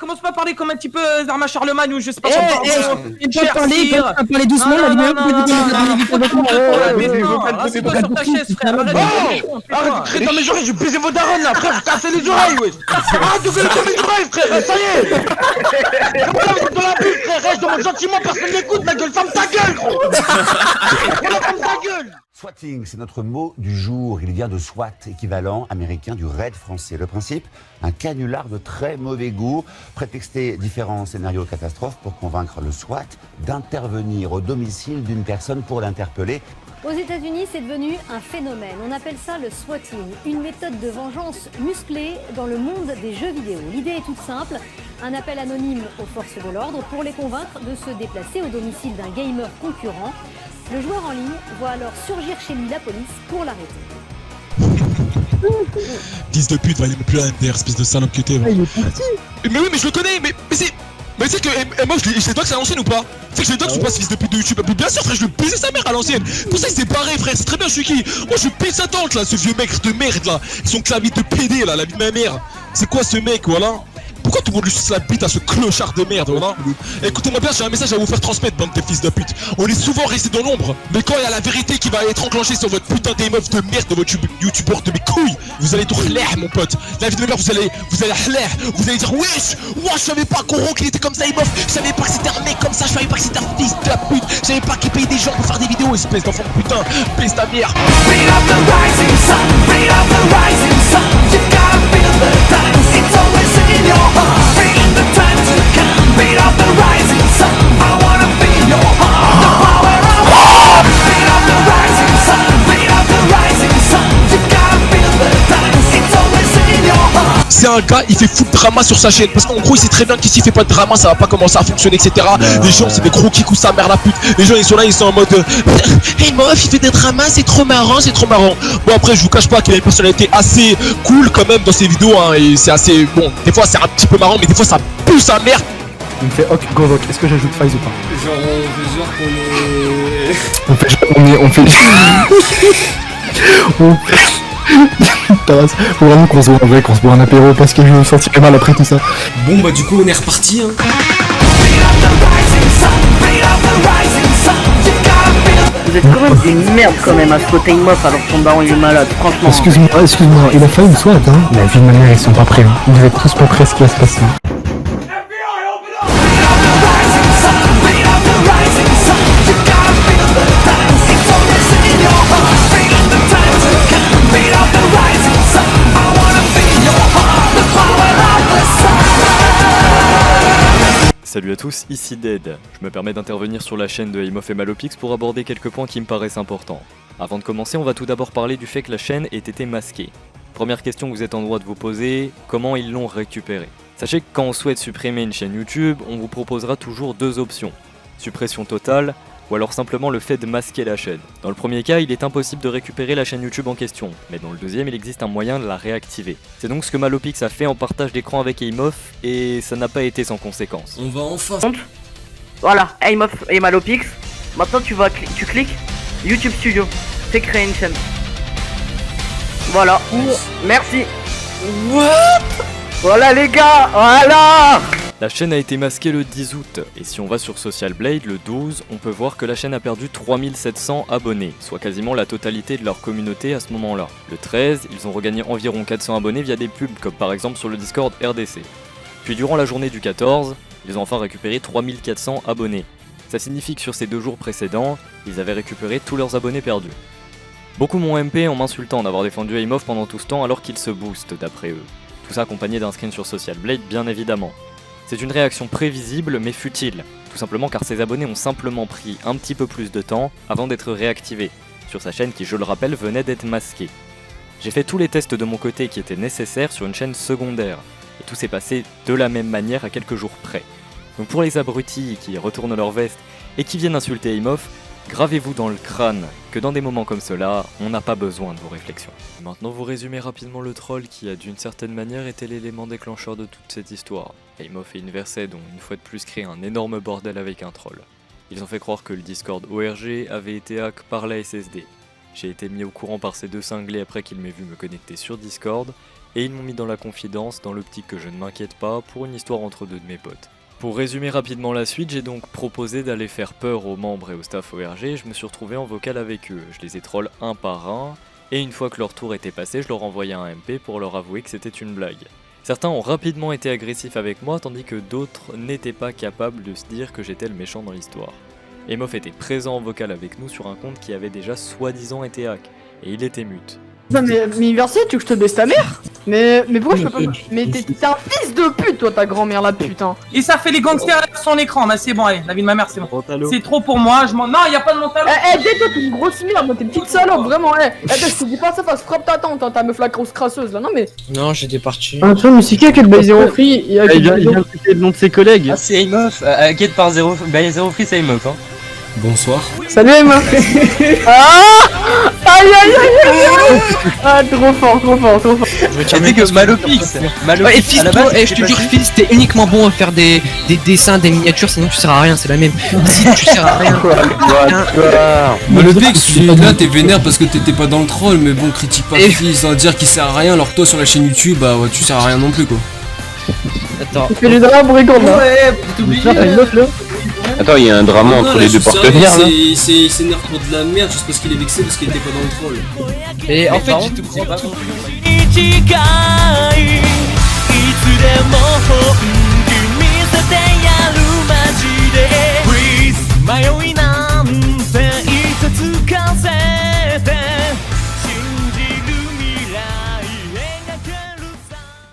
commence pas à parler comme un petit peu Zarma Charlemagne ou je sais pas parler doucement, la vidéo. Assieds-toi sur ta chaise, frère. Arrête, crétin, mais j'aurais dû baiser vos darons là, frère, vous cassez les oreilles, wesh. Arrête de gueuler sur mes oreilles, frère, ça y est. Comme ça, vous êtes dans la bulle, frère, je demande gentiment, personne n'écoute, ma gueule, ferme ta gueule, gros. Ferme ta gueule. Swatting, c'est notre mot du jour. Il vient de SWAT, équivalent américain du raid français. Le principe, un canular de très mauvais goût, prétexter différents scénarios catastrophes pour convaincre le SWAT d'intervenir au domicile d'une personne pour l'interpeller. Aux États-Unis, c'est devenu un phénomène. On appelle ça le swatting, une méthode de vengeance musclée dans le monde des jeux vidéo. L'idée est toute simple, un appel anonyme aux forces de l'ordre pour les convaincre de se déplacer au domicile d'un gamer concurrent. Le joueur en ligne voit alors surgir chez lui la police pour l'arrêter. Fils de pute, va aller me plaindre, espèce de salope que t'es. Il est parti. Mais oui, mais je le connais, mais c'est... Mais tu sais que moi je les dox à l'ancienne ou pas? Tu sais que je les dox ou pas ce fils de pute de YouTube? Mais bien sûr frère, je le baisais sa mère à l'ancienne. Pour ça il s'est barré frère, c'est très bien je suis qui. Moi je pèse sa tante là, ce vieux mec de merde là. Son clavier de PD là, la vie de ma mère. C'est quoi ce mec, voilà? Pourquoi tout le monde lui suce la bite à ce clochard de merde, voilà? Écoutez-moi bien, j'ai un message à vous faire transmettre, bande de fils de pute. On est souvent resté dans l'ombre, mais quand il y a la vérité qui va être enclenchée sur votre putain d'émeuf de merde de votre youtubeur de mes couilles, vous allez tout relaire, mon pote. La vie de ma mère, vous allez relaire, vous allez dire wesh, moi je savais pas qu'Oro qu'il était comme ça, émeuf, je savais pas que c'était un mec comme ça, je savais pas que c'était un fils de la pute, je savais pas qu'il payait des gens pour faire des vidéos, espèce d'enfant de putain, baisse ta mère. C'est un gars, il fait fou de drama sur sa chaîne parce qu'en gros il sait très bien qu'ici il fait pas de drama, ça va pas commencer à fonctionner, etc. Les gens c'est des gros kicks ou sa mère la pute. Les gens ils sont là, ils sont en mode hey meuf, il fait des dramas, c'est trop marrant, c'est trop marrant. Bon après je vous cache pas qu'il a une personnalité assez cool quand même dans ses vidéos hein, et c'est assez bon. Des fois c'est un petit peu marrant mais des fois ça pue sa mère. Il me fait ok go rock, est-ce que j'ajoute Fize ou pas? Genre On fait faut vraiment qu'on se voit en vrai, qu'on se boit un apéro parce que je me sentirais mal après tout ça. Bon bah du coup on est reparti hein. Vous êtes quand même des merdes quand même à spotter une meuf alors que ton baron il est malade, franchement. Excuse-moi, il a fallu une SWAT hein. La vie de ma mère ils sont pas prêts hein. Vous êtes tous pas prêts à ce qui va se passer. Salut à tous, ici Dead. Je me permets d'intervenir sur la chaîne de Aimof et Malopix pour aborder quelques points qui me paraissent importants. Avant de commencer, on va tout d'abord parler du fait que la chaîne ait été masquée. Première question que vous êtes en droit de vous poser, comment ils l'ont récupérée? Sachez que quand on souhaite supprimer une chaîne YouTube, on vous proposera toujours deux options. Suppression totale, ou alors simplement le fait de masquer la chaîne. Dans le premier cas, il est impossible de récupérer la chaîne YouTube en question, mais dans le deuxième, il existe un moyen de la réactiver. C'est donc ce que Malopix a fait en partage d'écran avec Aimof, et ça n'a pas été sans conséquence. On va enfin... Voilà, Aimof et Malopix. Maintenant tu cliques YouTube Studio. C'est créer une chaîne. Voilà. Merci. What? Voilà les gars, voilà. La chaîne a été masquée le 10 août, et si on va sur Social Blade le 12, on peut voir que la chaîne a perdu 3700 abonnés, soit quasiment la totalité de leur communauté à ce moment-là. Le 13, ils ont regagné environ 400 abonnés via des pubs, comme par exemple sur le Discord RDC. Puis durant la journée du 14, ils ont enfin récupéré 3400 abonnés. Ça signifie que sur ces 2 jours précédents, ils avaient récupéré tous leurs abonnés perdus. Beaucoup m'ont MP en m'insultant d'avoir défendu Aimof pendant tout ce temps alors qu'il se booste d'après eux. Tout ça accompagné d'un screen sur Social Blade bien évidemment. C'est une réaction prévisible mais futile, tout simplement car ses abonnés ont simplement pris un petit peu plus de temps avant d'être réactivés, sur sa chaîne qui je le rappelle venait d'être masquée. J'ai fait tous les tests de mon côté qui étaient nécessaires sur une chaîne secondaire, et tout s'est passé de la même manière à quelques jours près. Donc pour les abrutis qui retournent leur veste et qui viennent insulter Aimof, gravez-vous dans le crâne que dans des moments comme cela, on n'a pas besoin de vos réflexions. Maintenant vous résumez rapidement le troll qui a d'une certaine manière été l'élément déclencheur de toute cette histoire. Aimof et Inversed ont une fois de plus créé un énorme bordel avec un troll. Ils ont fait croire que le Discord ORG avait été hack par la SSD. J'ai été mis au courant par ces deux cinglés après qu'il m'ait vu me connecter sur Discord, et ils m'ont mis dans la confidence dans l'optique que je ne m'inquiète pas pour une histoire entre deux de mes potes. Pour résumer rapidement la suite, j'ai donc proposé d'aller faire peur aux membres et au staff ORG et je me suis retrouvé en vocal avec eux. Je les ai troll un par un et une fois que leur tour était passé, je leur envoyais un MP pour leur avouer que c'était une blague. Certains ont rapidement été agressifs avec moi tandis que d'autres n'étaient pas capables de se dire que j'étais le méchant dans l'histoire. Emof était présent en vocal avec nous sur un compte qui avait déjà soi-disant été hack et il était mute. Non mais Versailles, tu veux que je te baisse ta mère? Mais pourquoi je peux pas... Mais t'es un fils de pute toi ta grand-mère là putain. Et ça fait les gangsters sur son écran, bah c'est bon, allez, la vie de ma mère c'est bon. C'est trop pour moi, je m'en... Non, y'a pas de mental. Toi t'es une grosse merde, t'es une petite salope, vraiment, attends, je te dis pas ça, frappe ta tante, ta meuf la grosse crasseuse là, non mais... Non, j'étais parti. Attends, mais c'est qui a baisé Zero Free? Il vient de citer le nom de ses collègues. Ah, c'est Emof, quête par Zero Free, c'est Emof, hein. Bonsoir. Salut Emof. Aïe aïe aïe aïe. Ah, trop fort. C'était que Malopix. Ouais, fils, toi, je te jure, fils, t'es uniquement bon à faire des dessins, des miniatures, sinon tu sers à rien, c'est la même. Si tu sers à rien. Malopix, là t'es vénère parce que t'étais pas dans le troll, mais bon, critique pas le fils, hein, dire qu'il sert à rien, alors que toi sur la chaîne YouTube, bah ouais, tu sers à rien non plus quoi. Attends. Tu fais les drames pour rigoler là. Ouais, t'oublies. Attends, il y a un drama entre les deux partenaires là. Il s'énerve pour de la merde juste parce qu'il est vexé parce qu'il était pas dans le troll. Et en fait, j'ai tout compris.